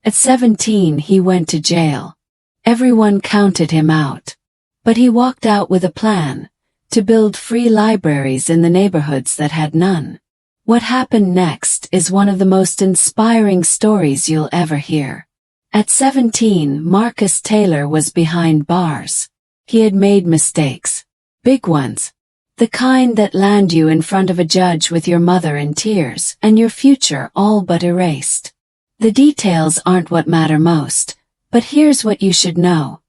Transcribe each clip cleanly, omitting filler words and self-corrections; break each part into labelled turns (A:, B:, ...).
A: At 17 he went to jail. Everyone counted him out. But he walked out with a plan, to build free libraries in the neighborhoods that had none. What happened next is one of the most inspiring stories you'll ever hear. At 17, Marcus Taylor was behind bars. He had made mistakes. Big ones. The kind that land you in front of a judge with your mother in tears and your future all but erased. The details aren't what matter most, but here's what you should know.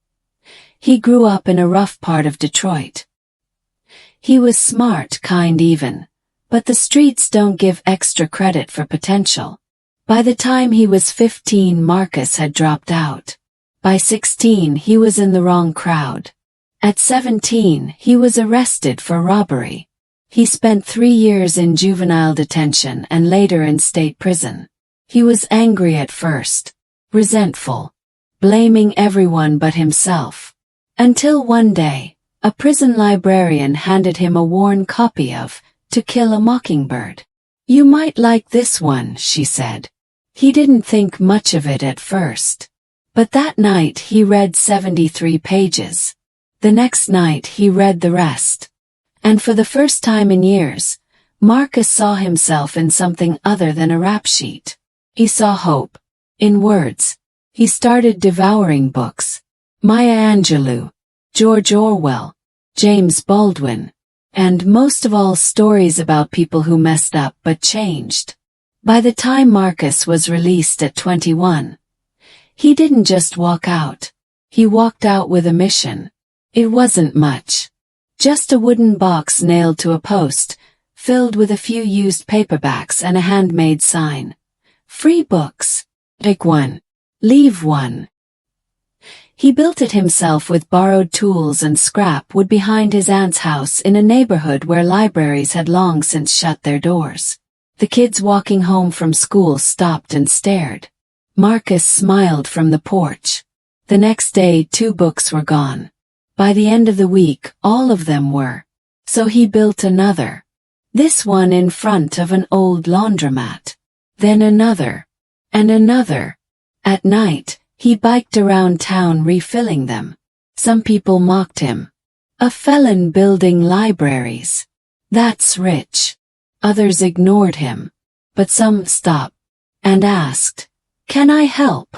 A: He grew up in a rough part of Detroit. He was smart, kind even, but the streets don't give extra credit for potential. By the time he was 15, Marcus had dropped out. By 16, he was in the wrong crowd. At 17, he was arrested for robbery. He spent 3 years in juvenile detention and later in state prison. He was angry at first, resentful, blaming everyone but himself. Until one day, a prison librarian handed him a worn copy of To Kill a Mockingbird. "You might like this one," she said. He didn't think much of it at first. But that night he read 73 pages. The next night he read the rest. And for the first time in years, Marcus saw himself in something other than a rap sheet. He saw hope. In words. He started devouring books. Maya Angelou, George Orwell, James Baldwin, and most of all stories about people who messed up but changed. By the time Marcus was released at 21, he didn't just walk out. He walked out with a mission. It wasn't much. Just a wooden box nailed to a post, filled with a few used paperbacks and a handmade sign. Free books. Take one. Leave one. He built it himself with borrowed tools and scrap wood behind his aunt's house in a neighborhood where libraries had long since shut their doors. The kids walking home from school stopped and stared. Marcus smiled from the porch. The next day 2 books were gone. By the end of the week, all of them were. So he built another. This one in front of an old laundromat. Then another. And another. At night, he biked around town refilling them. Some people mocked him. A felon building libraries. That's rich. Others ignored him. But some stopped and asked, "Can I help?"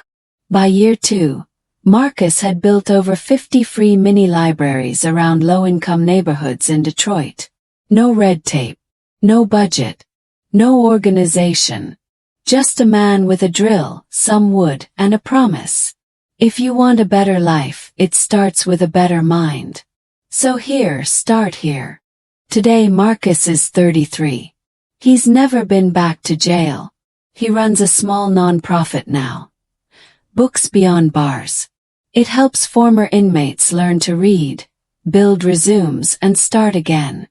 A: By year 2, Marcus had built over 50 free mini-libraries around low-income neighborhoods in Detroit. No red tape. No budget. No organization. Just a man with a drill, some wood, and a promise. If you want a better life, it starts with a better mind. So start here. Today Marcus is 33. He's never been back to jail. He runs a small non-profit now. Books Beyond Bars. It helps former inmates learn to read, build resumes, and start again.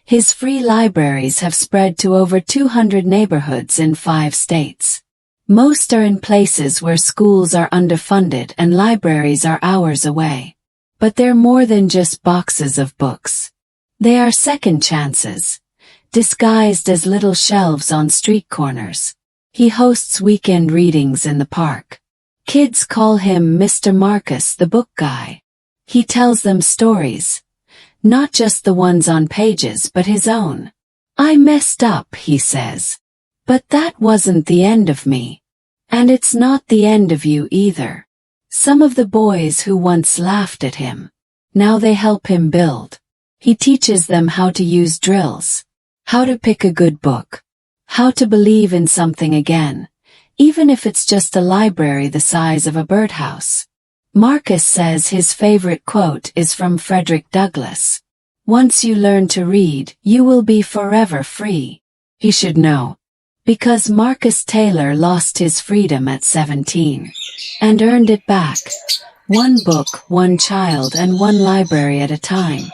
A: His free libraries have spread to over 200 neighborhoods in 5 states. Most are in places where schools are underfunded and libraries are hours away. But they're more than just boxes of books. They are second chances, disguised as little shelves on street corners. He hosts weekend readings in the park. Kids call him Mr. Marcus, the book guy. He tells them stories. Not just the ones on pages but his own. "I messed up," he says. "But that wasn't the end of me. And it's not the end of you either." Some of the boys who once laughed at him, now they help him build. He teaches them how to use drills, how to pick a good book, how to believe in something again, even if it's just a library the size of a birdhouse. Marcus says his favorite quote is from Frederick Douglass. "Once you learn to read, you will be forever free." He should know. Because Marcus Taylor lost his freedom at 17. And earned it back. One book, one child, and one library at a time.